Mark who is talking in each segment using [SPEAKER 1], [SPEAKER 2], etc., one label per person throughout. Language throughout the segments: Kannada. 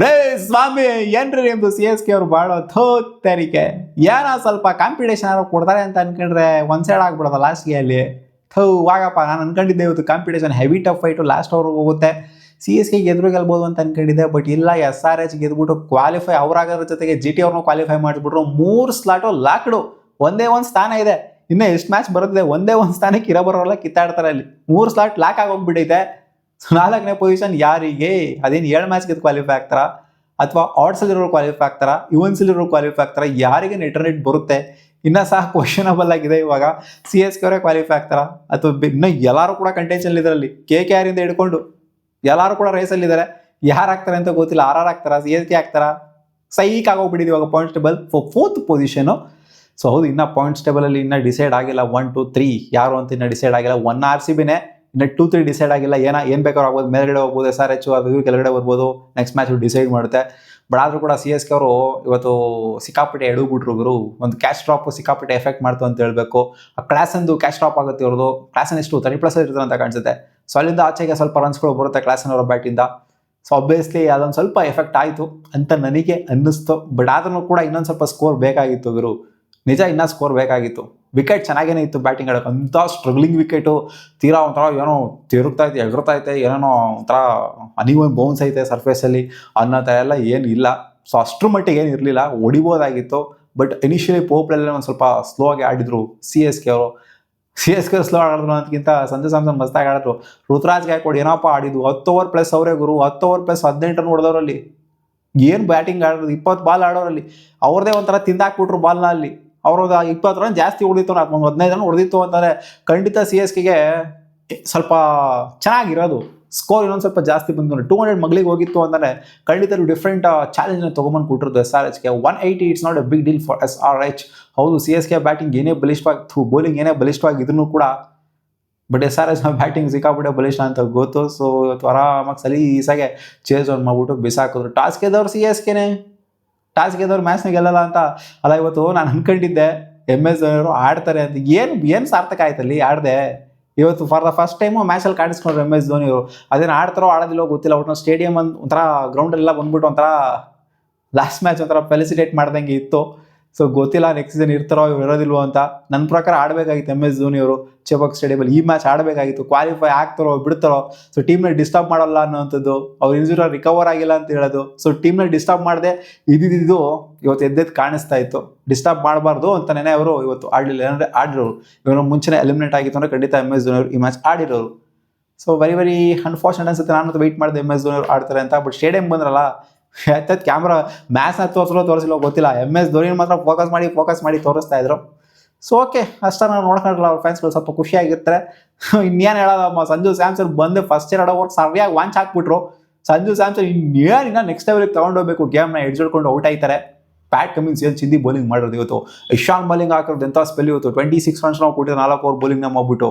[SPEAKER 1] ರೇ ಸ್ವಾಮಿ ಏನ್ರಿ ನಿಮ್ದು CSK ಅವ್ರು ಬಾಳೋ ತರಿಕೆ ಏನೋ ಸ್ವಲ್ಪ ಕಾಂಪಿಟೇಷನ್ ಯಾರು ಕೊಡ್ತಾರೆ ಅಂತ ಅನ್ಕೊಂಡ್ರೆ ಒಂದ್ ಸೈಡ್ ಆಗ್ಬಿಡೋದ ಲಾಸ್ಟ್ಗೆ ಅಲ್ಲಿ ವಾಗಪ್ಪ ನಾನು ಅನ್ಕೊಂಡಿದ್ದೆ ಇವತ್ತು competition heavy tough fight last ಅವ್ರಿಗೆ ಹೋಗುತ್ತೆ. CSK ಗೆದ್ರು ಗೆಲ್ಬೋದು ಅಂತ ಅನ್ಕೊಂಡಿದ್ದೆ, ಬಟ್ ಇಲ್ಲ SRH ಗೆದ್ಬಿಟ್ಟು ಕ್ವಾಲಿಫೈ ಅವ್ರಾಗೋದ್ರ ಜೊತೆಗೆ GT ಅವ್ರನ್ನೂ ಕ್ವಾಲಿಫೈ ಮಾಡಿಬಿಟ್ರು. 3 ಸ್ಲಾಟು ಲಾಕ್ಡು, ಒಂದೇ ಒಂದು ಸ್ಥಾನ ಇದೆ, ಇನ್ನು ಎಷ್ಟು ಮ್ಯಾಚ್ ಬರುತ್ತೆ, ಒಂದೇ ಒಂದು ಸ್ಥಾನಕ್ಕೆ ಬರೋಲ್ಲ ಕಿತ್ತಾಡ್ತಾರೆ ಅಲ್ಲಿ. 3 ಸ್ಲಾಟ್ ಲಾಕ್ ಆಗೋಗ್ಬಿಟ್ಟೈತೆ. 4ನೇ ಪೊಸಿಷನ್ ಯಾರಿಗೆ? ಅದೇನು 7 ಮ್ಯಾಚ್ ಗೆದ್ದು ಕ್ವಾಲಿಫೈ ಆಗ್ತಾರಾ ಅಥವಾ ಆಡ್ಸ್ ಅಲ್ಲಿರೋ ಕ್ವಾಲಿಫೈ ಆಗ್ತಾರಾ, ಇವನ್ಸ್ ಅಲ್ಲಿರೋ ಕ್ವಾಲಿಫೈ ಆಗ್ತಾರಾ? ಯಾರಿಗೆ ನೆಟ್ ಬರುತ್ತೆ ಇನ್ನ ಸಹ ಕ್ವಶನಬಲ್ ಆಗಿದೆ. ಇವಾಗ CSK ಅವರೇ ಕ್ವಾಲಿಫೈ ಆಗ್ತಾರಾ ಅಥವಾ ಇನ್ನು ಎಲ್ಲರೂ ಕೂಡ ಕಂಟೆನ್ಷನ್ ಇದರಲ್ಲಿ KKR ಇಂದ ಹಿಡ್ಕೊಂಡು ಎಲ್ಲರೂ ಕೂಡ ರೇಸಲ್ಲಿ ಇದ್ದಾರೆ. ಯಾರು ಆಗ್ತಾರೆ ಅಂತ ಗೊತ್ತಿಲ್ಲ. RR ಆಗ್ತಾರಾ, CSK ಆಗ್ತಾರಾ? ಸೈಕ್ ಆಗೋಗ್ಬಿಟ್ಟಿದೆ ಇವಾಗ points table fourth position. So ಹೌದು, ಇನ್ನ ಪಾಯಿಂಟ್ಸ್ ಟೇಬಲ್ ಅಲ್ಲಿ ಇನ್ನ ಡಿಸೈಡ್ ಆಗಿಲ್ಲ 1 2 3 ಯಾರು ಅಂತ ಇನ್ನ ಡಿಸೈಡ್ ಆಗಿಲ್ಲ. 1 RCBನೇ, ಇನ್ನು 2 3 ಡಿಸೈಡ್ ಆಗಿಲ್ಲ. ಏನ್ ಬೇಕಾದ್ರೂ ಆಗ್ಬೋದು, ಮೇಲ್ಗಡೆ ಹೋಗ್ಬೋದು, SRH ಅದು ಕೆಳಗಡೆ ಬರ್ಬೋದು, ನೆಕ್ಸ್ಟ್ ಮ್ಯಾಚ್ ಡಿಸೈಡ್ ಮಾಡುತ್ತೆ. ಬಟ್ ಆದ್ರೂ ಕೂಡ CSK ಅವರು ಇವತ್ತು ಸಿಕ್ಕಾಪಟ್ಟೆ ಎಡಗ್ಬಿಟ್ರು ಗುರು. ಒಂದು ಕ್ಯಾಶ್ ಡ್ರಾಪ್ ಸಿಕ್ಕಾಪಟ್ಟೆ ಎಫೆಕ್ಟ್ ಮಾಡ್ತು ಅಂತ ಹೇಳ್ಬೇಕು. ಆ ಕ್ಲಾಸ್ ಅಂದು ಕ್ಯಾಶ್ ಡ್ರಾಪ್ ಆಗುತ್ತೆ ಇವ್ರದ್ದು. ಕ್ಲಾಸ್ ಎಷ್ಟು 30+ ಇರ್ತದೆ ಅಂತ ಕಾಣಿಸುತ್ತೆ. ಸೊ ಅಲ್ಲಿಂದ ಆಚೆಗೆ ಸ್ವಲ್ಪ ರನ್ಸ್ಗಳು ಬರುತ್ತೆ ಕ್ಲಾಸ್ ಅವರ ಬ್ಯಾಟಿಂದ. ಸೊ ಆಬ್ವಿಯಸ್ಲಿ ಅದೊಂದು ಸ್ವಲ್ಪ ಎಫೆಕ್ಟ್ ಆಯಿತು ಅಂತ ನನಗೆ ಅನ್ನಿಸ್ತು. ಬಟ್ ಆದ್ರೂ ಕೂಡ ಇನ್ನೊಂದು ಸ್ವಲ್ಪ ಸ್ಕೋರ್ ಬೇಕಾಗಿತ್ತು ಗುರು, ನಿಜ ಇನ್ನೂ ಸ್ಕೋರ್ ಬೇಕಾಗಿತ್ತು. ವಿಕೆಟ್ ಚೆನ್ನಾಗೇನೆ ಇತ್ತು ಬ್ಯಾಟಿಂಗ್ ಆಡೋಕೆ, ಅಂಥ ಸ್ಟ್ರಗ್ಲಿಂಗ್ ವಿಕೆಟು. ತೀರಾ ಒಂಥರ ಏನೋ ತಿರುಗ್ತಾ ಐತೆ, ಎಗರ್ತಾ ಐತೆ, ಏನೋ ಒಂಥರ ಅನಿವನ್ ಬೌನ್ಸ್ ಐತೆ ಸರ್ಫೇಸಲ್ಲಿ ಅನ್ನೋ ಥರ ಎಲ್ಲ ಏನು ಇಲ್ಲ. ಸೊ ಅಷ್ಟ್ರ ಮಟ್ಟಿಗೆ ಏನು ಇರಲಿಲ್ಲ, ಹೊಡಿಬೋದಾಗಿತ್ತು. ಬಟ್ ಇನಿಷಿಯಲಿ ಪೋಪ್ಲೆಲ್ಲ ಒಂದು ಸ್ವಲ್ಪ ಸ್ಲೋ ಆಗಿ ಆಡಿದ್ರು CSK ಅವರು. CSK ಸ್ಲೋ ಆಡಿದ್ರು ಅನ್ನೋದಕ್ಕಿಂತ ಸಂಜು ಸ್ಯಾಮ್ಸನ್ ಮಸ್ತಾಗಿ ಆಡಿದ್ರು. ಋತುರಾಜ್ ಗಾಯಕ್ವಾಡ್ ಏನಪ್ಪ ಆಡಿದ್ದು, 10 ಓವರ್ ಪ್ಲಸ್ ಅವರೇ ಗುರು. 10 ಓವರ್ ಪ್ಲಸ್ 18 ರನ್ ಹೊಡೆದವರಲ್ಲಿ. ಏನು ಬ್ಯಾಟಿಂಗ್ ಆಡೋದು, 20 ಬಾಲ್ ಆಡೋರಲ್ಲಿ ಅವ್ರದೇ ಒಂಥರ ತಿಂದಾಕ್ಬಿಟ್ರು ಬಾಲ್ನ ಅಲ್ಲಿ. ಅವ್ರದ್ದು 20 ರನ್ ಜಾಸ್ತಿ ಹೊಡಿತು, 15 ರನ್ ಹೊಡೆದಿತ್ತು ಅಂತಂದರೆ ಖಂಡಿತ CSKಗೆ ಸ್ವಲ್ಪ ಚೆನ್ನಾಗಿರೋದು. ಸ್ಕೋರ್ ಇನ್ನೊಂದು ಸ್ವಲ್ಪ ಜಾಸ್ತಿ ಬಂದು 200 ಮಗಳಿಗೆ ಹೋಗಿತ್ತು ಅಂತಂದರೆ ಖಂಡಿತ ಡಿಫ್ರೆಂಟ್ ಚಾಲೆಂಜ್ನ ತೊಗೊಂಬಂದು ಕೊಟ್ಟಿರೋದು SRHಗೆ. 180 it's not a big deal for SRH. ಹೌದು, CSK ಬ್ಯಾಟಿಂಗ್ ಏನೇ ಬಲಿಷ್ಠವಾಗಿ, ಬೌಲಿಂಗ್ ಏನೇ ಬಲಿಷ್ಠವಾಗಿ ಇದ್ರೂ ಕೂಡ, ಬಟ್ SRHನ ಬ್ಯಾಟಿಂಗ್ ಸಿಕ್ಕಾಬಿಟ್ಟೆ ಬಲಿಷ್ಠ ಅಂತ ಗೊತ್ತು. ಸೊ ಇವತ್ತು ಆರಾಮಾಗಿ ಸಲೀಸಾಗೆ ಚೇಸ್ ಔಟ್ ಮಾಡ್ಬಿಟ್ಟು ಬಿಸಾಕಿದ್ರು. ಟಾಸ್ ಗೆದ್ದವ್ರು CSKನೇ. ಟಾಸ್ ಗೆದ್ದವ್ರು ಮ್ಯಾಚ್ನ ಗೆಲ್ಲಲ್ಲ ಅಂತ ಅಲ್ಲ. ಇವತ್ತು ನಾನು ಅನ್ಕೊಂಡಿದ್ದೆ MS ಧೋನಿಯವರು ಆಡ್ತಾರೆ ಅಂತ. ಏನು ಸಾರ್ಥಕ ಆಯ್ತಲ್ಲಿ ಆಡದೆ. ಇವತ್ತು ಫಾರ್ ದ ಫಸ್ಟ್ ಟೈಮು ಮ್ಯಾಚಲ್ಲಿ ಕಾಣಿಸ್ಕೊಂಡ್ರು MS ಧೋನಿಯವರು. ಅದೇನು ಆಡ್ತಾರೋ ಆಡೋದಿಲ್ಲೋ ಗೊತ್ತಿಲ್ಲ, ಒಟ್ಟು ಸ್ಟೇಡಿಯಂ ಒಂಥರ ಗ್ರೌಂಡಲ್ಲೆಲ್ಲ ಬಂದ್ಬಿಟ್ಟು ಒಂಥರ ಲಾಸ್ಟ್ ಮ್ಯಾಚ್ ಒಂಥರ ಫೆಲಿಸಿಟೇಟ್ ಮಾಡ್ದಂಗೆ ಇತ್ತು. ಸೊ ಗೊತ್ತಿಲ್ಲ ನೆಕ್ಸ್ಟ್ ಸೀಸನ್ ಇರ್ತಾರೋ ಇರೋದಿಲ್ವೋ ಅಂತ. ನನ್ನ ಪ್ರಕಾರ ಆಡಬೇಕಾಗಿತ್ತು MS ಧೋನಿಯವರು ಚೆಪಾಕ್ ಸ್ಟೇಡಿಯಮಲ್ಲಿ. ಈ ಮ್ಯಾಚ್ ಆಡಬೇಕಾಗಿತ್ತು. ಕ್ವಾಲಿಫೈ ಆಗ್ತಾರೋ ಬಿಡ್ತಾರೋ, ಸೊ ಟೀಮ್ನ ಡಿಸ್ಟರ್ಬ್ ಮಾಡಲ್ಲ ಅನ್ನೋವಂಥದ್ದು. ಅವ್ರು ಇಂಜುರಿ ರಿಕವರ್ ಆಗಿಲ್ಲ ಅಂತ ಹೇಳೋದು. ಸೊ ಟೀಮ್ನ ಡಿಸ್ಟರ್ಬ್ ಮಾಡದೆ ಇದ್ದಿದ್ದು ಇವತ್ತು ಎದ್ದೆದ್ದು ಕಾಣಿಸ್ತಾ ಇತ್ತು. ಡಿಸ್ಟರ್ಬ್ ಮಾಡಬಾರ್ದು ಅಂತಲೇ ಅವರು ಇವತ್ತು ಆಡಲಿಲ್ಲ. ಏನಂದರೆ ಆಡಿರೋರು ಇವನು ಮುಂಚೆನೇ ಎಲಿಮಿನೇಟ್ ಆಗಿತ್ತು ಅಂದರೆ ಖಂಡಿತ MS ಧೋನಿಯವರು ಈ ಮ್ಯಾಚ್ ಆಡಿರೋರು. ಸೊ ವೆರಿ ಅನ್ಫಾರ್ಚುನೇಟ್ ಅನ್ಸುತ್ತೆ. ನಾನು ವೆಯ್ಟ್ ಮಾಡಿದೆ MS ಧೋನಿಯವರು ಆಡ್ತಾರೆ ಅಂತ. ಬಟ್ ಸ್ಟೇಡಿಯಂ ಬಂದ್ರಲ್ಲ, ಕ್ಯಾಮ್ರಾ ಮ್ಯಾಚ್ನ ತೋರಿಸಿಲ್ಲ ಗೊತ್ತಿಲ್ಲ, MS ಧೋನಿ ಮಾತ್ರ ಫೋಕಸ್ ಮಾಡಿ ತೋರಿಸ್ತಾ ಇದ್ರು. ಸೊ ಓಕೆ, ಅಷ್ಟ ನಾವು ನೋಡ್ಕೊಂಡ್ರಲ್ಲ ಅವ್ರ ಫ್ಯಾನ್ಸ್ಗಳು ಸ್ವಲ್ಪ ಖುಷಿಯಾಗಿರ್ತಾರೆ. ಇನ್ನೇನು ಹೇಳೋದಮ್ಮ, ಸಂಜು ಸ್ಯಾಮ್ಸನ್ ಬಂದು ಫಸ್ಟ್ ಇಯರ್ ಆಡೋವರೆಗೆ ಸರಿಯಾಗಿ ವಾಂಚ್ ಹಾಕ್ಬಿಟ್ರು. ಸಂಜು ಸ್ಯಾಮ್ಸನ್ ಇನ್ನೇನಿನ್ನ ನೆಕ್ಸ್ಟ್ ಲೆವೆಲ್ಗೆ ತೊಗೊಂಡೋಗ್ಬೇಕು, ಗೇಮ್ನ ಹಿಡ್ಕೊಂಡು ಔಟ್ ಆಯ್ತಾರೆ. ಪ್ಯಾಟ್ ಕಮಿನ್ಸ್ ಏನು ಚಿಂದಿ ಬೌಲಿಂಗ್ ಮಾಡಿರೋದು ಇವತ್ತು. ಇಶಾನ್ ಬೌಲಿಂಗ್ ಹಾಕಿರೋದು ಎಂಥ ಸ್ಪೆಲ್ ಇವತ್ತು. 26 ರನ್ಸ್ ನಾವು ಕೊಟ್ಟಿದ್ದು, 4 ಓವರ್ ಬೌಲಿಂಗ್ನ ಮಾಡ್ಬಿಟ್ಟು.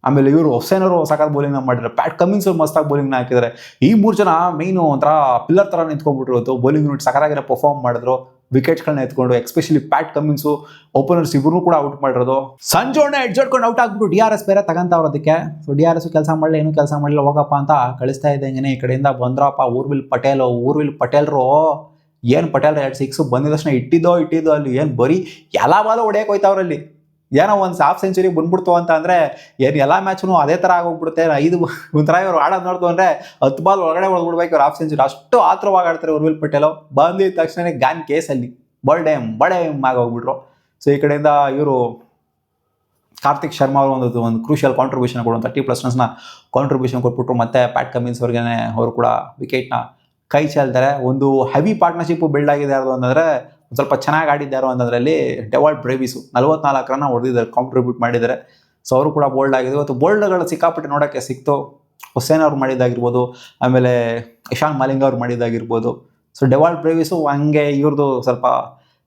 [SPEAKER 1] ಆಮೇಲೆ ಇವರು ಹುಸೇನ್ ಅವರು ಸಖತ್ ಬೌಲಿಂಗ್ನ ಮಾಡಿದ್ದಾರೆ. ಪ್ಯಾಟ್ ಕಮಿನ್ಸ್ ಅವ್ರು ಮಸ್ತಾಗಿ ಬೌಲಿಂಗ್ನ ಹಾಕಿದ್ದಾರೆ. ಈ 3 ಜನ ಮೈನು ಒಂಥರ ಪಿಲ್ಲರ್ ಥರ ನಿಂತ್ಕೊಂಡ್ಬಿಟ್ರು ಇವತ್ತು. ಬೌಲಿಂಗ್ ಯೂನಿಟ್ ಸಖತ್ತಾಗಿರೋ ಪರ್ಫಾರ್ಮ್ ಮಾಡಿದ್ರು, ವಿಕೆಟ್ಸ್ಗಳನ್ನ ಎತ್ಕೊಂಡು. ಎಸ್ಪೆಷಲಿ ಪ್ಯಾಟ್ ಕಮಿನ್ಸು, ಓಪನರ್ಸ್ ಇಬ್ಬರು ಕೂಡ ಔಟ್ ಮಾಡಿರೋದು. ಸಂಜೋಣ ಎಡ್ಜಾಡ್ಕೊಂಡು ಔಟ್ ಆಗ್ಬಿಟ್ಟು DRS ಬೇರೆ ತಗೊಂತವ್ರು ಅದಕ್ಕೆ. ಸೊ DRS ಕೆಲಸ ಮಾಡಲಿ, ಏನೂ ಕೆಲಸ ಮಾಡಲಿಲ್ಲ, ಹೋಗಪ್ಪ ಅಂತ ಕಳಿಸ್ತಾ ಇದ್ದಂಗೆ ಈ ಕಡೆಯಿಂದ ಬಂದ್ರಪ್ಪ ಊರ್ವಿಲ್ ಪಟೇಲ್ರು. ಏನು ಪಟೇಲ್ 2 6 ಬಂದಿದ ತಕ್ಷಣ ಇಟ್ಟಿದ್ದೋ ಅಲ್ಲಿ ಏನು ಬರೀ ಎಲ್ಲ ಬಾಲು ಹೊಡೆಯಕ್ಕೆ ಹೋಯ್ತವ್ರಲ್ಲಿ. ಏನೋ ಒಂದು ಹಾಫ್ ಸೆಂಚುರಿ ಬಂದ್ಬಿಡ್ತು ಅಂತ ಅಂದರೆ ಏನು ಎಲ್ಲ ಮ್ಯಾಚ್ನು ಅದೇ ಥರ ಆಗೋಗ್ಬಿಡುತ್ತೆ. 5 ಒಂಥರ ಇವ್ರು ಆಡೋದು ನೋಡ್ತು ಅಂದರೆ 10 ಬಾಲ್ ಒಳಗಡೆ ಹೊಡೆದ್ಬಿಡ್ಬೇಕು ಇವ್ರು ಹಾಫ್ ಸೆಂಚುರಿ. ಅಷ್ಟು ಆತ್ರವಾಗಿ ಆಡ್ತಾರೆ ಉರ್ವಿಲ್ ಪಟೇಲು. ಬಂದಿದ ತಕ್ಷಣ ಗಾನ್ ಕೇಸಲ್ಲಿ ಬಡೆ ಆಗೋಗ್ಬಿಟ್ರು. ಸೊ ಈ ಕಡೆಯಿಂದ ಇವರು ಕಾರ್ತಿಕ್ ಶರ್ಮಾ ಅವರು ಒಂದು ಕ್ರೂಷಿಯಲ್ ಕಾಂಟ್ರಿಬ್ಯೂಷನ್ ಕೊಡುವಂಥ 30+ ರನ್ಸ್ನ ಕಾಂಟ್ರಿಬ್ಯೂಷನ್ ಕೊಟ್ಬಿಟ್ರು. ಮತ್ತು ಪ್ಯಾಟ್ ಕಮಿನ್ಸ್ ಅವ್ರಿಗೆ ಅವರು ಕೂಡ ವಿಕೆಟ್ನ ಕೈ ಚೆಲ್ತಾರೆ. ಒಂದು ಹೆವಿ ಪಾರ್ಟ್ನರ್ಶಿಪ್ಪು ಬಿಲ್ಡ್ ಆಗಿದೆ ಯಾರು ಅಂತಂದರೆ, ಸ್ವಲ್ಪ ಚೆನ್ನಾಗಿ ಆಡಿದ್ದಾರೋ ಅನ್ನೋದ್ರಲ್ಲಿ ಡೆವಾಲ್ಟ್ ಬ್ರೇವಿಸು 44 ರನ್ ಹೊಡೆದಿದ್ದಾರೆ, ಕಾಂಟ್ರಿಬ್ಯೂಟ್ ಮಾಡಿದ್ದಾರೆ. ಸೊ ಅವರು ಕೂಡ ಬೋಲ್ಡ್ ಆಗಿದೆ. ಇವತ್ತು ಬೋಲ್ಡ್ಗಳು ಸಿಕ್ಕಾಪಟ್ಟೆ ನೋಡೋಕ್ಕೆ ಸಿಕ್ತು. ಹುಸೇನ್ ಅವ್ರು ಮಾಡಿದ್ದಾಗಿರ್ಬೋದು, ಆಮೇಲೆ ಇಶಾನ್ ಮಲಿಂಗ್ ಅವ್ರು ಮಾಡಿದ್ದಾಗಿರ್ಬೋದು. ಸೊ ಡೆವಾಲ್ಟ್ ಬ್ರೇವಿಸು ಹಂಗೆ. ಇವ್ರದ್ದು ಸ್ವಲ್ಪ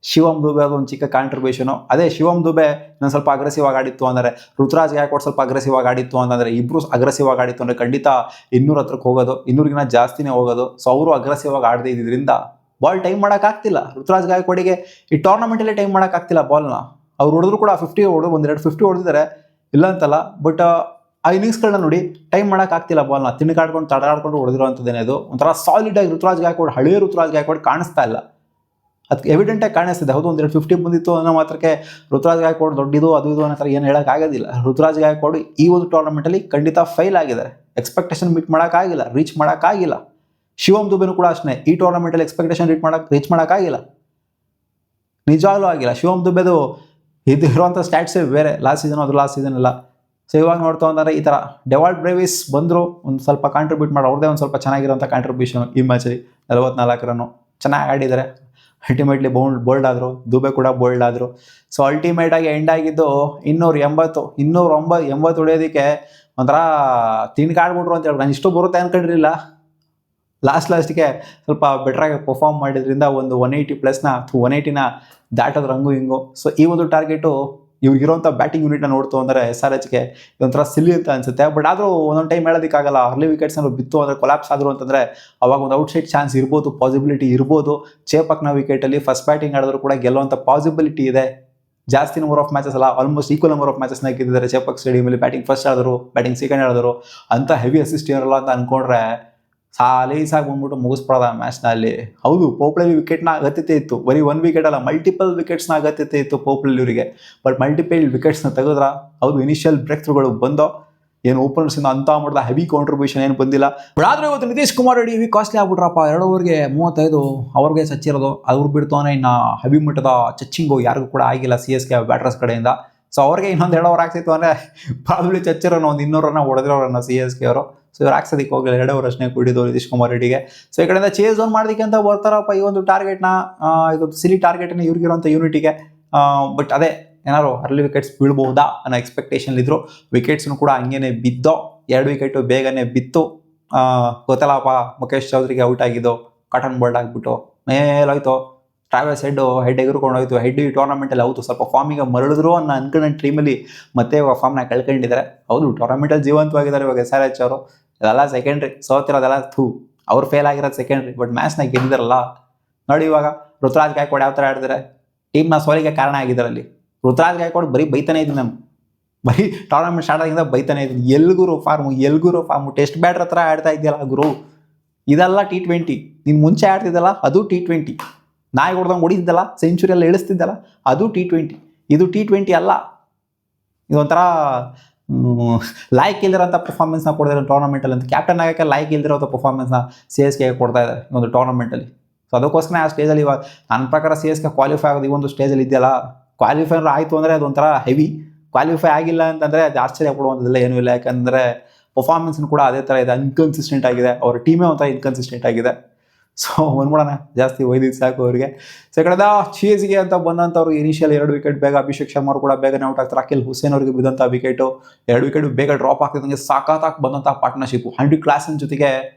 [SPEAKER 1] ಶಿವಮ್ ದುಬೆ ಅದೊಂದು ಚಿಕ್ಕ ಕಾಂಟ್ರಿಬ್ಯೂಷನು. ಅದೇ ಶಿವಮ್ ದುಬೆ ನಾನು ಸ್ವಲ್ಪ ಅಗ್ರೆಸಿವ್ ಆಗಿ ಆಡಿತ್ತು ಅಂದರೆ, ಋತುರಾಜ್ ಗಾಯಕ್ವಾಡ್ ಸ್ವಲ್ಪ ಅಗ್ರೆಸಿವ್ ಆಗಿ ಆಡಿತ್ತು ಅಂತಂದರೆ, ಇಬ್ಬರು ಅಗ್ರೆಸಿವ್ ಆಗಿ ಆಡಿತ್ತು ಅಂದರೆ ಖಂಡಿತ 200 ಹತ್ರಕ್ಕೆ ಹೋಗೋದು, 200ಗಿಂತ ಜಾಸ್ತಿನೇ ಹೋಗೋದು. ಸೊ ಅವರು ಅಗ್ರೆಸಿವ್ ಆಗಿ ಆಡದೇ ಇದ್ರಿಂದ ಬಾಲ್ ಟೈಮ್ ಮಾಡೋಕ್ಕಾಗ್ತಿಲ್ಲ. ಋತುರಾಜ್ ಗಾಯಕ್ವಾಡಿಗೆ ಈ ಟೂರ್ನಮೆಂಟಲ್ಲೇ ಟೈಮ್ ಮಾಡೋಕ್ಕಾಗ್ತಿಲ್ಲ ಬಾಲ್ನ. ಅವ್ರು ಹೊಡೆದ್ರು ಕೂಡ 50 ಹೊಡೆದು 1-2 50 ಹೊಡೆದಿದ್ದಾರೆ, ಇಲ್ಲ ಅಂತಲ್ಲ. ಬಟ್ ಆ ಇನ್ನಿಂಗ್ಸ್ಗಳನ್ನ ನೋಡಿ ಟೈಮ್ ಮಾಡೋಕ್ಕಾಗ್ತಿಲ್ಲ ಬಾಲ್ನ ತಿನ್ಕಾಡ್ಕೊಂಡು ತಡಾಡ್ಕೊಂಡು ಹೊಡೆದಿರೋಂಥದ್ದೇನೆ ಅದು ಒಂಥರ ಸಾಲಿಡಾಗಿ ಋತುರಾಜ್ ಗಾಯಕ್ವಾಡ್ ಹಳೆಯ ಋತುರಾಜ್ ಗಾಯಕ್ವಾಡ್ ಕಾಣಿಸ್ತಾ ಇಲ್ಲ. ಅದಕ್ಕೆ ಎವಿಡೆಂಟಾಗಿ ಕಾಣಿಸ್ತಿದೆ. ಹೌದು ಒಂದೆರಡು 50 ಬಂದಿತ್ತು ಅನ್ನೋ ಮಾತ್ರಕ್ಕೆ ಋತುರಾಜ್ ಗಾಯಕ್ವಾಡ್ ದೊಡ್ಡದು ಅದು ಇದು ಅನ್ನೋ ಥರ ಏನು ಹೇಳೋಕ್ಕಾಗೋದಿಲ್ಲ. ಋತುರಾಜ್ ಗಾಯಕ್ವಾಡ್ ಈ ಒಂದು ಟೂರ್ನಮೆಂಟಲ್ಲಿ ಖಂಡಿತ ಫೈಲ್ ಆಗಿದ್ದಾರೆ. ಎಕ್ಸ್ಪೆಕ್ಟೇಷನ್ ಮೀಟ್ ಮಾಡೋಕ್ಕಾಗಿಲ್ಲ, ರೀಚ್ ಮಾಡೋಕ್ಕಾಗಿಲ್ಲ. ಶಿವಮ್ ದುಬೆನೂ ಕೂಡ ಅಷ್ಟೇ ಈ ಟೂರ್ನಮೆಂಟಲ್ಲಿ ಎಕ್ಸ್ಪೆಕ್ಟೇಷನ್ ರೀಚ್ ಮಾಡೋಕ್ಕಾಗಿಲ್ಲ, ನಿಜವಾಗ್ಲೂ ಆಗಿಲ್ಲ. ಶಿವಮ್ ದುಬೆದು ಇರುವಂಥ ಸ್ಟ್ಯಾಟ್ಸೇ ಬೇರೆ, ಲಾಸ್ಟ್ ಸೀಸನ್ ಎಲ್ಲ. ಸೊ ಇವಾಗ ನೋಡ್ತಾ ಅಂದರೆ ಈ ಥರ ಡೆವಾಲ್ಟ್ ಬ್ರೇವಿಸ್ ಬಂದರು, ಒಂದು ಸ್ವಲ್ಪ ಕಾಂಟ್ರಿಬ್ಯೂಟ್ ಮಾಡಿ ಅವ್ರದ್ದೇ ಒಂದು ಸ್ವಲ್ಪ ಚೆನ್ನಾಗಿರೋಂಥ ಕಾಂಟ್ರಿಬ್ಯೂಷನ್ ಈ ಮ್ಯಾಚಲ್ಲಿ. 44 ರನ್ನು ಚೆನ್ನಾಗಿ ಆಡಿದ್ದಾರೆ. ಅಲ್ಟಿಮೇಟ್ಲಿ ಬೋಲ್ಡ್ ಆದರು, ದುಬೆ ಕೂಡ ಬೋಲ್ಡ್ ಆದರು. ಸೊ ಅಲ್ಟಿಮೇಟಾಗಿ ಎಂಡ್ ಆಗಿದ್ದು 280 ಹೊಡೆಯೋದಕ್ಕೆ ಒಂಥರ ತಿನ್ಕಾಡ್ಬಿಟ್ರು ಅಂತ ಹೇಳಿ. ನಾನು ಇಷ್ಟು ಬರುತ್ತೆ ಅಂದ್ಕೊಂಡಿರಲಿಲ್ಲ. ಲಾಸ್ಟ್ಗೆ ಸ್ವಲ್ಪ ಬೆಟ್ರಾಗಿ ಪರ್ಫಾರ್ಮ್ ಮಾಡಿದ್ರಿಂದ ಒಂದು 180+180ನ ದಾಟೋದು ರಂಗು ಹಿಂಗು. ಸೊ ಈ ಒಂದು ಟಾರ್ಗೆಟು ಇವ್ರಿಗಿರೋಂಥ ಬ್ಯಾಟಿಂಗ್ ಯೂನಿಟ್ನ ನೋಡ್ತು ಅಂದರೆ SRHಗೆ ಇದೊಂಥರ ಸಿಲ್ಲಿ ಅಂತ ಅನಿಸುತ್ತೆ. ಬಟ್ ಆದರೂ ಒಂದೊಂದು ಟೈಮ್ ಹೇಳೋದಕ್ಕಾಗಲ್ಲ. ಅರ್ಲಿ ವಿಕೆಟ್ಸ್ನ ಬಿತ್ತು ಅಂದರೆ ಕೊಲಾಪ್ಸ್ ಆದರು ಅಂತಂದರೆ ಅವಾಗ ಒಂದು ಔಟ್ಸೈಡ್ ಚಾನ್ಸ್ ಇರ್ಬೋದು, ಪಾಸಿಬಿಲಿಟಿ ಇರ್ಬೋದು. ಚೇಪಕ್ನ ವಿಕೆಟಲ್ಲಿ ಫಸ್ಟ್ ಬ್ಯಾಟಿಂಗ್ ಆಡಿದ್ರು ಕೂಡ ಗೆಲ್ಲುವಂಥ ಪಾಸಿಬಿಲಿಟಿ ಇದೆ. ಜಾಸ್ತಿ ನಂಬರ್ ಆಫ್ ಮ್ಯಾಚಸ್ ಅಲ್ಲ, ಆಲ್ಮೋಸ್ಟ್ ಈಕ್ವಲ್ ನಂಬರ್ ಆಫ್ ಮ್ಯಾಚಸ್ನ ಗೆದ್ದಿದ್ದಾರೆ ಚೇಪಕ್ ಸ್ಟೇಡಿಯಮಲ್ಲಿ. ಬ್ಯಾಟಿಂಗ್ ಫಸ್ಟ್ ಆಡಿದ್ರು, ಬ್ಯಾಟಿಂಗ್ ಸೆಕೆಂಡ್ ಆಡಿದ್ರು. ಅಂಥ ಹೆವಿ ಅಸಿಸ್ಟ್ ಇರಲ್ಲ ಅಂತ ಅಂದ್ಕೊಂಡ್ರೆ ಸಾಲೀಸಾಗಿ ಬಂದ್ಬಿಟ್ಟು ಮುಗಿಸ್ಬಿಡೋದ ಆ ಮ್ಯಾಚ್ನ ಅಲ್ಲಿ. ಹೌದು ಪೋಪ್ಲಲ್ಲಿ ವಿಕೆಟ್ನ ಅಗತ್ಯತೆ ಇತ್ತು, ಬರೀ 1 ವಿಕೆಟ್ ಅಲ್ಲ ಮಲ್ಟಿಪಲ್ ವಿಕೆಟ್ಸ್ನ ಅಗತ್ಯತೆ ಇತ್ತು ಪೋಪ್ಲಲ್ಲಿ ಇವರಿಗೆ. ಬಟ್ ಮಲ್ಟಿಪಲ್ ವಿಕೆಟ್ಸ್ನ ತೆಗೆದ್ರ. ಹೌದು ಇನಿಷಿಯಲ್ ಬ್ರೇಕ್ ಥ್ರೂಗಳು ಬಂದೋ, ಏನು ಓಪನರ್ಸಿಂದ ಅಂತ ಮಾಡಿದ ಹೆವಿ ಕಾಂಟ್ರಿಬ್ಯೂಷನ್ ಏನು ಬಂದಿಲ್ಲ. ಬಟ್ ಆದರೆ ಇವತ್ತು ನಿತೀಶ್ ಕುಮಾರ್ ರೆಡ್ಡಿ ಹೆವಿ ಕಾಸ್ಟ್ಲಿ ಆಗ್ಬಿಟ್ರಪ್ಪ. 2 ಓವರ್ಗೆ 35 ಅವ್ರಿಗೆ ಸಚ್ಚಿರೋದು. ಅವ್ರು ಬಿಡ್ತಾನೆ ಇನ್ನು ಹೆವಿ ಮಟ್ಟದ ಚಚ್ಚಿಂಗು ಯಾರಿಗೂ ಕೂಡ ಆಗಿಲ್ಲ CSK ಬ್ಯಾಟರ್ಸ್ ಕಡೆಯಿಂದ. ಸೊ ಅವ್ರಿಗೆ ಇನ್ನೊಂದು 2 ಓವರ್ ಆಗ್ತಿತ್ತು ಅಂದರೆ ಪ್ರಾಬ್ಲಿ ಚಚ್ಚಿರೋನು ಒಂದು 200 ರನ್ನ ಹೊಡೆದಿರೋರನ್ನ CSK ಅವರು. ಸೊ ಇವ್ರು ಹಾಕ್ಸೋದಕ್ಕೆ ಹೋಗಲಿಲ್ಲ, 2 ಓವರ್ ಅಷ್ಟೇ ಕುಡಿದು ನಿತೀಶ್ ಕುಮಾರ್ ರೆಡ್ಡಿಗೆ. ಸೊ ಈ ಕಡೆಯಿಂದ ಚೇಸ್ ಆನ್ ಮಾಡೋದಕ್ಕೆ ಅಂತ ಬರ್ತಾರಪ್ಪ ಈ ಒಂದು ಟಾರ್ಗೆಟ್ನ, ಇದೊಂದು ಸಿಲಿ ಟಾರ್ಗೆಟ್ನ ಇವ್ರಿಗಿರೋಂಥ ಯೂನಿಟಿಗೆ. ಬಟ್ ಅದೇ ಏನಾದ್ರು ಅರ್ಲಿ ವಿಕೆಟ್ಸ್ ಬೀಳ್ಬಹುದಾ ಅನ್ನೋ ಎಕ್ಸ್ಪೆಕ್ಟೇಷನ್ ಇದ್ರು. ವಿಕೆಟ್ಸ್ನು ಕೂಡ ಹಂಗೇನೆ ಬಿದ್ದೋ, 2 ವಿಕೆಟು ಬೇಗನೆ ಬಿತ್ತು. ಗೊತ್ತಲ್ಲಪ್ಪ ಮುಖೇಶ್ ಚೌಧರಿಗೆ ಔಟ್ ಆಗಿದ್ದು, ಕಾಟನ್ ಬೋಲ್ಡ್ ಆಗಿಬಿಟ್ಟು ಮೇಲೋಯ್ತು. ಟ್ರಾವೆಲ್ಸ್ ಹೆಡ್ ಎಗರ್ಕೊಂಡು ಹೋಯ್ತು. ಹೆಡ್ ಈ ಟೂರ್ನಮೆಂಟಲ್ಲಿ ಹೌದು ಸ್ವಲ್ಪ ಫಾರ್ಮಿಗೆ ಮರಳಿದ್ರು ಅನ್ನೋ ಅನ್ಕೊಂಡ ಟೀಮಲ್ಲಿ ಮತ್ತೆ ಫಾರ್ಮ್ನ ಕಳ್ಕೊಂಡಿದ್ದಾರೆ. ಹೌದು ಟೂರ್ನಮೆಂಟಲ್ಲಿ ಜೀವಂತವಾಗಿದ್ದಾರೆ ಇವಾಗ SRH ಅವರು. ಇದೆಲ್ಲ ಸೆಕೆಂಡ್ರಿ, ಸೋತಿರೋದೆಲ್ಲ ಅವ್ರು ಫೇಲ್ ಆಗಿರೋದು ಸೆಕೆಂಡ್ರಿ. ಬಟ್ ಮ್ಯಾಚ್ನ ಗೆದ್ದಿದಾರಲ್ಲ ನೋಡಿ. ಇವಾಗ ಋತುರಾಜ್ ಗಾಯಕ್ವಾಡ್ ಯಾವ ಥರ ಆಡಿದ್ರೆ ಟೀಮ್ನ ಸೋಲಿಗೆ ಕಾರಣ ಆಗಿದ್ದಾರೆ ಅಲ್ಲಿ. ಋತುರಾಜ್ ಗಾಯಕ್ವಾಡ್ ಬರೀ ಬೈತಾನೆ ಇದ್ದೀನಿ ನಾನು, ಬರೀ ಟೂರ್ನಮೆಂಟ್ ಸ್ಟಾರ್ಟ್ ಆಗಿಂದ ಬೈತಾನೆ ಇದ್ದೀನಿ. ಎಲ್ಗುರು ಫಾರ್ಮು ಟೆಸ್ಟ್ ಬ್ಯಾಟ್ರ್ ಹತ್ರ ಆಡ್ತಾ ಇದೆಯಲ್ಲ ಗುರು. ಇದೆಲ್ಲ T20. ನೀನು ಮುಂಚೆ ಆಡ್ತಿದ್ದಲ್ಲ ಅದು T20. ನಾಯಿ ಹೊಡೆದಂಗೆ ಹೊಡಿತಿದ್ದಲ್ಲ, ಸೆಂಚುರಿ ಎಲ್ಲ ಇಳಿಸ್ತಿದ್ದಲ್ಲ ಅದು T20. ಇದು T20 ಅಲ್ಲ. ಇದೊಂಥರ ಲಾಯ್ಕ್ ಇಲ್ದಿರೋಂಥ ಪರ್ಫಾರ್ಮೆನ್ಸ್ನ ಕೊಡ್ತಾರೆ ಟೂರ್ನಮೆಂಟಲ್ಲಿ ಅಂತ. ಕ್ಯಾಪ್ಟನ್ ಆಗೋಕ್ಕೆ ಲಾಯ್ಕ್ ಇಲ್ದಿರೋಂಥ ಪರ್ಫಾರ್ಮೆನ್ಸ್ನ CSK ಕೊಡ್ತಾ ಇದ್ದಾರೆ ಈ ಒಂದು ಟೂರ್ನಮೆಂಟಲ್ಲಿ. ಸೊ ಅದಕ್ಕೋಸ್ಕರ ಆ ಸ್ಟೇಜಲ್ಲಿ ಇವಾಗ ನನ್ನ ಪ್ರಕಾರ CSK ಕ್ವಾಲಿಫೈ ಆಗೋದು ಈ ಒಂದು ಸ್ಟೇಜಲ್ಲಿ ಇದೆಯಲ್ಲ. ಕ್ವಾಲಿಫೈರ್ ಆಯಿತು ಅಂದರೆ ಅದೊಂಥರ ಹೆವಿ. ಕ್ವಾಲಿಫೈ ಆಗಿಲ್ಲ ಅಂತಂದರೆ ಅದು ಆಶ್ಚರ್ಯ ಪಡುವಂಥದ್ದೆಲ್ಲ ಏನೂ ಇಲ್ಲ. ಯಾಕಂದರೆ ಪರ್ಫಾರ್ಮೆನ್ಸ್ನು ಕೂಡ ಅದೇ ಥರ ಇದೆ, ಇನ್ಕನ್ಸಿಸ್ಟೆಂಟ್ ಆಗಿದೆ. ಅವ್ರ ಟೀಮೇ ಒಂಥರ ಇನ್ಕನ್ಸಿಸ್ಟೆಂಟ್ ಆಗಿದೆ. ಸೊ ಬಂದ್ಬಿಡೋಣ, ಜಾಸ್ತಿ ಒಯ್ದಿದ್ದು ಸಾಕು ಅವ್ರಿಗೆ. ಸೊ ಕಡೆದ ಚೇಸ್ಗೆ ಅಂತ ಬಂದಂಥವ್ರು ಇನಿಷಿಯಲ್ 2 ವಿಕೆಟ್ ಬೇಗ, ಅಭಿಷೇಕ್ ಶರ್ಮಾ ಕೂಡ ಬೇಗನೆ ಔಟ್ ಆಗ್ತಾರೆ. ಅಖಿಲ್ ಹುಸೇನ್ ಅವರಿಗೆ ಬಿದ್ದಂಥ ವಿಕೆಟು 2 ವಿಕೆಟ್ ಬೇಗ ಡ್ರಾಪ್ ಆಗ್ತಿದ್ದಂಗೆ ಸಾಕಾಗಿ ಬಂದಂಥ ಪಾರ್ಟ್ನರ್ಶಿಪ್. ಹೆಂಡ್ರಿ ಕ್ಲಾಸನ್ ಜೊತೆಗೆ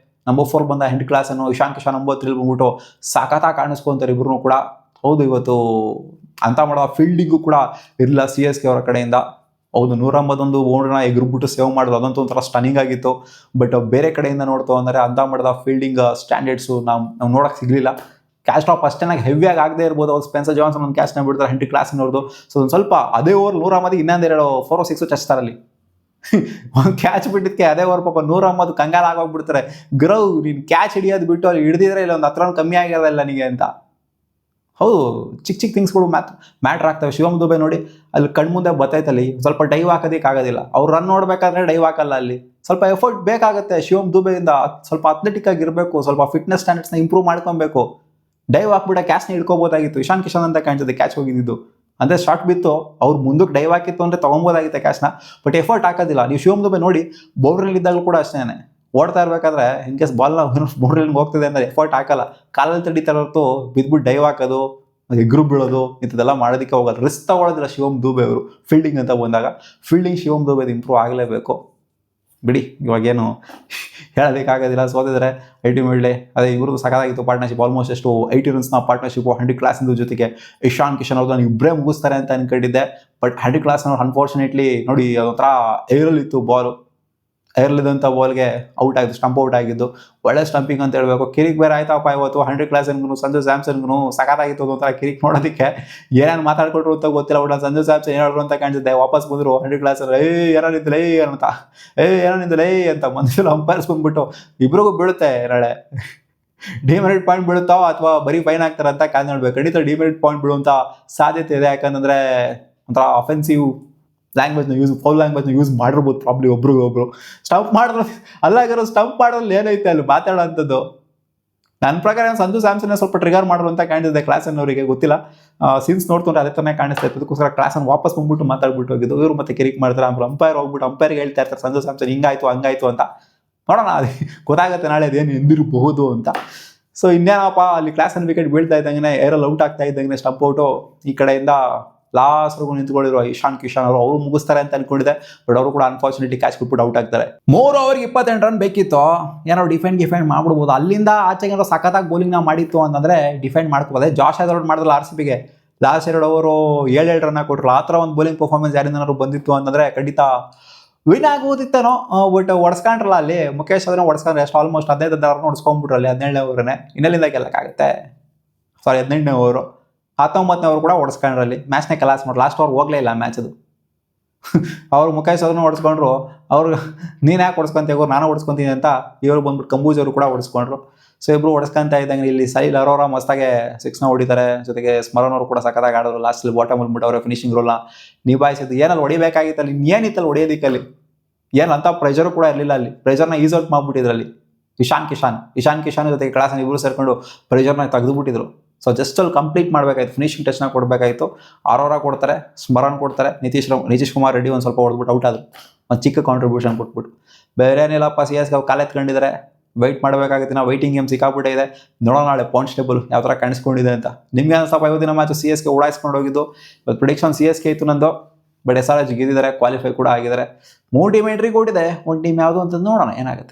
[SPEAKER 1] ನಂಬರ್ 4 ಬಂದ ಹೆಂಡ್ರಿ ಕ್ಲಾಸನ್ನು, ಇಶಾನ್ ಕಿಶನ್ ನಂಬರ್ 3 ಬಂದ್ಬಿಟ್ಟು ಸಾಕಾಗಿ ಕಾಣಿಸ್ಕೊಂತಾರೆ ಇಬ್ಬರು ಕೂಡ. ಹೌದು ಇವತ್ತು ಅಂತ ಮಾಡೋ ಫೀಲ್ಡಿಂಗು ಕೂಡ ಇರಲಿಲ್ಲ CSK ಅವರ ಕಡೆಯಿಂದ. ಹೌದು 181 ಬೌಂಡ್ರಿನ ಎಗ್ರುಬಿಟ್ಟು ಸೇವ್ ಮಾಡೋದು ಅದಂತೂ ಒಂಥರ ಸ್ಟನಿಂಗ್ ಆಗಿತ್ತು. ಬಟ್ ಬೇರೆ ಕಡೆಯಿಂದ ನೋಡ್ತು ಅಂದರೆ ಅಂತ ಮಾಡಿದ ಫೀಲ್ಡಿಂಗ್ ಸ್ಟ್ಯಾಂಡರ್ಡ್ಸು ನಾವು ನೋಡೋಕೆ ಸಿಗಲಿಲ್ಲ. ಕ್ಯಾಚ್ ಡ್ರಾಪ್ ಅಷ್ಟೇನಾಗಿ ಹೆವಿಯಾಗಿ ಆಗದೆ ಇರ್ಬೋದು. ಅವ್ರು ಸ್ಪೆನ್ಸರ್ ಜಾನ್ಸನ್ ಒಂದು ಕ್ಯಾಚ್ನ ಬಿಡ್ತಾರೆ ಹೆಂಡ್ರಿ ಕ್ಲಾಸನ್ನವ್ರದ್ದು. ಸೊ ಒಂದು ಸ್ವಲ್ಪ ಅದೇ ಓವರ್ 180 ಇನ್ನೊಂದೆರಡು 4 or 6 ಚಚ್ತಾರಲ್ಲಿ. ಒಂದು ಕ್ಯಾಚ್ ಬಿಟ್ಟಿದ್ದಕ್ಕೆ ಅದೇ ಓವರ್ ಪಾಪ 180 ಕಂಗಾಲ ಆಗೋಗ್ಬಿಡ್ತಾರೆ. ಗ್ರೌ ನೀನು ಕ್ಯಾಚ್ ಹಿಡಿಯೋದು ಬಿಟ್ಟು ಅಲ್ಲಿ ಹಿಡಿದಿದ್ರೆ ಇಲ್ಲ ಒಂದು 10 ರನ್ ಕಮ್ಮಿ ಆಗಿರೋದಲ್ಲ ನಿನಗೆ ಅಂತ. ಹೌದು ಚಿಕ್ಕ ಥಿಂಗ್ಸ್ಗಳು ಮ್ಯಾಟ್ರ್ ಆಗ್ತವೆ. ಶಿವಮ್ ದುಬೆ ನೋಡಿ ಅಲ್ಲಿ ಕಣ್ಮುಂದೆ ಬತ್ತೈತಲ್ಲಿ ಸ್ವಲ್ಪ ಡೈವ್ ಹಾಕೋದಕ್ಕೆ ಆಗೋದಿಲ್ಲ. ಅವ್ರು ರನ್ ನೋಡಬೇಕಾದ್ರೆ ಡೈವ್ ಹಾಕಲ್ಲ, ಅಲ್ಲಿ ಸ್ವಲ್ಪ ಎಫರ್ಟ್ ಬೇಕಾಗುತ್ತೆ. ಶಿವಮ್ ದುಬೆಯಿಂದ ಸ್ವಲ್ಪ ಅಥ್ಲೆಟಿಕ್ ಆಗಿರಬೇಕು, ಸ್ವಲ್ಪ ಫಿಟ್ನೆಸ್ ಸ್ಟ್ಯಾಂಡರ್ಡ್ಸ್ನ ಇಂಪ್ರೂವ್ ಮಾಡ್ಕೊಬೇಕು. ಡೈವ್ ಹಾಕ್ಬಿಟ್ಟ ಕ್ಯಾಚ್ನ ಹಿಡ್ಕೋಬೋದಾಗಿತ್ತು. ಇಶಾನ್ ಕಿಶನ್ ಅಂತ ಕಾಣಿಸುತ್ತೆ ಕ್ಯಾಚ್ ಹೋಗಿದ್ದು, ಅಂದರೆ ಶಾರ್ಟ್ ಬಿತ್ತು. ಅವ್ರು ಮುಂದಕ್ಕೆ ಡೈವ್ ಹಾಕಿತ್ತು ಅಂದರೆ ತೊಗೊಬೋದಾಗಿತ್ತೆ ಕ್ಯಾಚ್ನ. ಬಟ್ ಎಫರ್ಟ್ ಹಾಕೋದಿಲ್ಲ. ನೀವು ಶಿವಮ್ ದುಬೆ ನೋಡಿ ಬೌಂಡ್ರಿಯಲ್ಲಿ ಇದ್ದಾಗಲೂ ಕೂಡ ಅಷ್ಟೇ, ಓಡ್ತಾ ಇರಬೇಕಾದ್ರೆ ಇನ್ ಕೇಸ್ ಬಾಲ್ನ ಬೌಂಡ್ರಿಯಲ್ಲಿ ಹೋಗ್ತಿದೆ ಅಂದರೆ ಎಫರ್ಟ್ ಹಾಕಲ್ಲ, ಕಾಲಲ್ಲಿ ತಡಿತಾ ಇರೋದು ಬಿದ್ದುಬಿಟ್ಟು ಡೈವ್ ಹಾಕೋದು, ಎಗ್ರು ಬೀಳೋದು ಇಂಥದ್ದೆಲ್ಲ ಮಾಡೋದಕ್ಕೆ ಹೋಗಲ್ಲ. ರಿಸ್ಕ್ ತಗೊಳ್ಳೋದಿಲ್ಲ ಶಿವಮ್ ದುಬೆ ಅವರು. ಫೀಲ್ಡಿಂಗ್ ಅಂತ ಬಂದಾಗ ಫೀಲ್ಡಿಂಗ್ ಶಿವಮ್ ದುಬೆದು ಇಂಪ್ರೂವ್ ಆಗಲೇಬೇಕು. ಬಿಡಿ ಇವಾಗೇನು ಹೇಳೋದಕ್ಕಾಗೋದಿಲ್ಲ. ಸೋತಿದ್ರೆ ಅಲ್ಟಿಮೇಟ್ಲಿ ಅದೇ ಇವ್ರದ್ದು ಸಕಾಲಾಗಿತ್ತು ಪಾರ್ಟ್ನರ್ಶಿಪ್. ಆಲ್ಮೋಸ್ಟ್ ಎಷ್ಟು 80 ರನ್ಸ್ನ ಪಾರ್ಟ್ನರ್ಶಿಪ್ಪು ಹೆಂಡ್ರಿ ಕ್ಲಾಸಿಂದು ಜೊತೆಗೆ ಇಶಾನ್ ಕಿಶನ್ ಅವ್ರದ್ದು ನಾನು ಇಬ್ಬರೇ ಮುಗಿಸ್ತಾರೆ ಅಂತ ಅನ್ಕೊಂಡಿದ್ದೆ. ಬಟ್ ಹೆಂಡ್ರಿ ಕ್ಲಾಸನ್ ಅವ್ರು ಅನ್ಫಾರ್ಚುನೇಟ್ಲಿ ನೋಡಿ ಅದೊಂಥರ ಏರಲ್ಲಿತ್ತು ಬಾಲು. ಇರಲಿದಂಥ ಬಾಲ್ಗೆ ಔಟ್ ಆಗಿದ್ದು, ಸ್ಟಂಪ್ ಔಟ್ ಆಗಿದ್ದು. ಒಳ್ಳೆ ಸ್ಟಂಪಿಂಗ್ ಅಂತ ಹೇಳ್ಬೇಕು. ಕಿರಿಕ್ ಬೇರೆ ಆಯ್ತಪ್ಪ ಇವತ್ತು. 100 ಕ್ಲಾಸನ್ಗೂ ಸಂಜು ಸ್ಯಾಮ್ಸನ್ಗೂ ಸಖತ್ತಾಗಿತ್ತು ಒಂಥರ ಕಿರಿಕ್ ನೋಡೋದಕ್ಕೆ. ಏನೇನು ಮಾತಾಡ್ಕೊಟ್ರು ಅಂತ ಗೊತ್ತಿಲ್ಲ. ಒಟ್ಟು ಸಂಜು ಸ್ಯಾಮ್ಸನ್ ಏನಾದ್ರು ಅಂತ ಕಾಣಿಸುತ್ತೆ. ವಾಪಸ್ ಬಂದರು 100 ಕ್ಲಾಸಲ್ಲಿ. ಏನೋ ನಿಂತಲೇ ಅಂತ, ಏನೋ ನಿಂತಲೇ ಅಂತ ಮನಸ್ಸಲ್ಲಿ ಅಂಪೈರ್ಸ್ ಬಂದ್ಬಿಟ್ಟು ಇಬ್ರಿಗೂ ಬೀಳುತ್ತೆ ಎರಡೆ. ಡಿಮೆರಿಟ್ ಪಾಯಿಂಟ್ ಬೀಳುತ್ತಾವ ಅಥವಾ ಬರೀ ಫೈನ್ ಆಗ್ತಾರೆ ಅಂತ ಕಾದು ನೋಡ್ಬೇಕು. ಖಂಡಿತ ಡಿಮೆರಿಟ್ ಪಾಯಿಂಟ್ ಬೀಳುವಂಥ ಸಾಧ್ಯತೆ ಇದೆ. ಯಾಕಂದ್ರೆ ಒಂಥರ ಅಫೆನ್ಸಿವ್ ಫೌಲ್ ಲ್ಯಾಂಗ್ವೇಜ್ನ ಯೂಸ್ ಮಾಡಿರ್ಬೋದು ಪ್ರಾಬ್ಲಿ ಒಬ್ರಿಗೊಬ್ರು. ಸ್ಟಂಪ್ ಮಾಡಿದ್ರು ಅಲ್ಲಾಗಿರೋ ಸ್ಟಂಪ್ ಮಾಡೋದ್ರಲ್ಲಿ ಏನೈತೆ ಅಲ್ಲಿ ಮಾತಾಡೋಂಥದ್ದು. ನನ್ನ ಪ್ರಕಾರ ಸಂಜು ಸ್ಯಾಮ್ಸನ್ ಸ್ವಲ್ಪ ಟ್ರಿಗರ್ ಮಾಡಿದ್ರು ಅಂತ ಕಾಣಿಸಿದೆ ಕ್ಲಾಸನ್ನವರಿಗೆ, ಗೊತ್ತಿಲ್ಲ. ಸೀನ್ಸ್ ನೋಡ್ಕೊಂಡ್ರೆ ಅದೇ ಥರನೇ ಕಾಣಿಸ್ತಾ ಇತ್ತು. ಅದಕ್ಕೋಸ್ಕರ ಕ್ಲಾಸನ್ನು ವಾಪಸ್ ಬಂದ್ಬಿಟ್ಟು ಮಾತಾಡ್ಬಿಟ್ಟು ಹೋಗಿದ್ದು. ಇವರು ಮತ್ತೆ ಕಿರಿಕ್ ಮಾಡ್ತಾರೆ. ಆಮೇಲೆ ಅಂಪೈರ್ ಹೋಗ್ಬಿಟ್ಟು ಅಂಪೈರ್ಗೆ ಹೇಳ್ತಾ ಇರ್ತಾರೆ ಸಂಜು ಸ್ಯಾಮ್ಸನ್ ಹಿಂಗಾಯ್ತು ಹಂಗಾಯ್ತು ಅಂತ. ನೋಡೋಣ ಅದೇ ಗೊತ್ತಾಗುತ್ತೆ ನಾಳೆ ಅದೇನು ಎಂದಿರಬಹುದು ಅಂತ. ಸೊ ಇನ್ನೇನಪ್ಪ ಅಲ್ಲಿ ಕ್ಲಾಸನ್ ವಿಕೆಟ್ ಬೀಳ್ತಾ ಇದ್ದಂಗೆ ಏರಲ್ಲಿ ಔಟ್ ಆಗ್ತಾ ಇದ್ದಂಗೆ ಸ್ಟಂಪ್ ಔಟು ಈ ಕಡೆಯಿಂದ ಲಾಸ್ಟ್ವರೆಗೂ ನಿಂತ್ಕೊಂಡಿರೋ ಇಶಾನ್ ಕಿಶನ್ ಅವರು ಮುಗಿಸ್ತಾರೆ ಅಂತ ಅನ್ಕೊಂಡಿದ್ದೆ. ಬಟ್ ಅವರು ಕೂಡ ಅನ್ಫಾರ್ಚುನೇಟ್ಲಿ ಕ್ಯಾಚ್ ಬಿಟ್ಬಿಟ್ಟು ಔಟ್ ಆಗ್ತಾರೆ. 3 ಓವರ್ಗೆ 28 ರನ್ ಬೇಕಿತ್ತು. ಏನೋ ಡಿಫೆಂಡ್ ಮಾಡ್ಬಿಡ್ಬೋದು. ಅಲ್ಲಿಂದ ಆಚೆಗೆ ಏನೋ ಸಖತ್ತಾಗಿ ಬೌಲಿಂಗ್ ನಾವು ಮಾಡಿತ್ತು ಅಂತಂದ್ರೆ ಡಿಫೆಂಡ್ ಮಾಡ್ಕೋಬೋದೆ. ಜಾಶ್ ಆದವ್ರು ಮಾಡಿದ್ರಲ್ಲ RCBಗೆ ಲಾಸ್ಟ್ 2 ಓವರು 7 ರನ್ ಕೊಟ್ಟರು. ಆ ಥರ ಒಂದು ಬೌಲಿಂಗ್ ಪರ್ಫಾರ್ಮೆನ್ಸ್ ಯಾರಿಂದನಾದ್ರು ಬಂದಿತ್ತು ಅಂತಂದ್ರೆ ಖಂಡಿತ ವಿನ್ ಆಗೋದಿತ್ತೇನೋ. ಬಟ್ ಹೊಡ್ಸ್ಕೊಂಡ್ರಲ್ಲ ಅಲ್ಲಿ ಮುಖೇಶ್ ಅದನ್ನ ಹೊಡ್ಸ್ಕೊಂಡ್ರೆ ಎಷ್ಟು ಆಲ್ಮೋಸ್ಟ್ 15 ರನ್ ಹೊಡ್ಸ್ಕೊಂಡ್ಬಿಟ್ರು ಅಲ್ಲಿ 17ನೇ ಓವರನ್ನೇ. ಇನ್ನೆಲ್ಲಿಂದ ಗೆಲ್ಲಕ್ಕಾಗುತ್ತೆ? ಸಾರಿ 18ನೇ ಓವರು. 19ನೇ ಓವರ್ ಕೂಡ ಹೊಡ್ಸ್ಕೊಂಡ್ರಲ್ಲಿ ಮ್ಯಾಚ್ನೇ ಕಲಾಸ್ ಮಾಡಿ. ಲಾಸ್ಟ್ ಓವರ್ ಹೋಗಲೇ ಇಲ್ಲ ಮ್ಯಾಚ್ ಅದು. ಅವ್ರು ಮುಖೇಶ್ ಅದನ್ನು ಹೊಡ್ಸ್ಕೊಂಡ್ರು. ಅವ್ರು ನೀನು ಯಾಕೆ ಹೊಡ್ಸ್ಕೊಂತೀವಿ, ನಾನು ಹೊಡ್ಸ್ಕೊಂತೀನಿ ಅಂತ ಇವರು ಬಂದ್ಬಿಟ್ಟು ಕಂಬೂಜ್ ಅವರು ಕೂಡ ಹೊಡ್ಸ್ಕೊಂಡ್ರು. ಸೊ ಇಬ್ರು ಹೊಡ್ಸ್ಕೊಂತ ಇದ್ದಂಗೆ ಇಲ್ಲಿ ಸೈಲ್ ಅರೋರಾ ಮಸ್ತಾಗೆ 6ನ ಹೊಡಿತಾರೆ. ಜೊತೆಗೆ ಸ್ಮರನ್ ಅವರು ಕೂಡ ಸಖತ್ತಾಗಿ ಆಡೋರು. ಲಾಸ್ಟಲ್ಲಿ ಬಾಟಮ್ ಬಿಟ್ಟು ಅವರ ಫಿನಿಶಿಂಗ್ ರೋಲ್ನ ನಿಭಾಯಿಸಿದ್ದು. ಏನಲ್ಲಿ ಹೊಡಿಬೇಕಾಗಿತ್ತಲ್ಲಿ, ಇನ್ನೇನಿತ್ತಲ್ಲಿ ಹೊಡಿಯೋದಿಕ್ಕಲ್ಲಿ ಏನು ಅಂತ ಪ್ರೆಷರು ಕೂಡ ಇರಲಿಲ್ಲ. ಅಲ್ಲಿ ಪ್ರೆಷರ್ನ ಈಸ್ ಔಟ್ ಮಾಡಿಬಿಟ್ಟಿದ್ರಲ್ಲಿ ಇಶಾನ್ ಕಿಶನ್ ಜೊತೆಗೆ ಕ್ಲಾಸನ್ನು ಇಬ್ಬರು ಸೇರ್ಕೊಂಡು ಪ್ರೆಷರ್ನ ತೆಗೆದುಬಿಟ್ಟಿದ್ರು. ಸೊ ಜಸ್ಟ್ ಅಲ್ಲಿ ಕಂಪ್ಲೀಟ್ ಮಾಡಬೇಕಾಯ್ತು, ಫಿನಿಶಿಂಗ್ ಟಚ್ನ ಕೊಡಬೇಕಾಯಿತು. ಅರೋರಾ ಕೊಡ್ತಾರೆ, ಸ್ಮರನ್ ಕೊಡ್ತಾರೆ, ನಿತೀಶ್ ಕುಮಾರ್ ರೆಡ್ಡಿ ಒಂದು ಸ್ವಲ್ಪ ಹೊಡೆದ್ಬಿಟ್ಟು ಔಟ್ ಆದರು. ಒಂದು ಚಿಕ್ಕ ಕಾಂಟ್ರಿಬ್ಯೂಷನ್ ಕೊಟ್ಬಿಟ್ಟು. ಬೇರೆ ಏನಿಲ್ಲಪ್ಪ, CSK ಕಾಲೆತ್ಕೊಂಡಿದ್ದಾರೆ. ವೆಯ್ಟ್ ಮಾಡಬೇಕಾಗುತ್ತೆ. ನಾವು ವೈಟಿಂಗ್ ಗೇಮ್ ಸಿಕ್ಕಾಬಿಟ್ಟಿದೆ. ನೋಡೋಣ ನಾಳೆ ಪಾಯಿಂಟ್ಸ್ ಟೇಬಲ್ ಯಾವ ಥರ ಕಾಣಿಸ್ಕೊಂಡಿದೆ ಅಂತ. ನಿಮಗೆ ಅನ್ಸಪ್ಪ ಇವತ್ತಿನ ಮ್ಯಾಚು CSK ಓಡಾಯಿಸ್ಕೊಂಡು ಹೋಗಿದ್ದು. ಇವತ್ತು ಪ್ರಿಡಿಕ್ಷನ್ CSK ಇತ್ತು ನಂದು. ಬಟ್ SRH ಗೆದ್ದಿದ್ದಾರೆ, ಕ್ವಾಲಿಫೈ ಕೂಡ ಆಗಿದ್ದಾರೆ. 3 ಟೀಮ್ ಎಂಟ್ರಿ ಕೊಟ್ಟಿದೆ. ಒಂದು ಟೀಮ್ ಯಾವುದು ಅಂತ ನೋಡೋಣ ಏನಾಗುತ್ತೆ.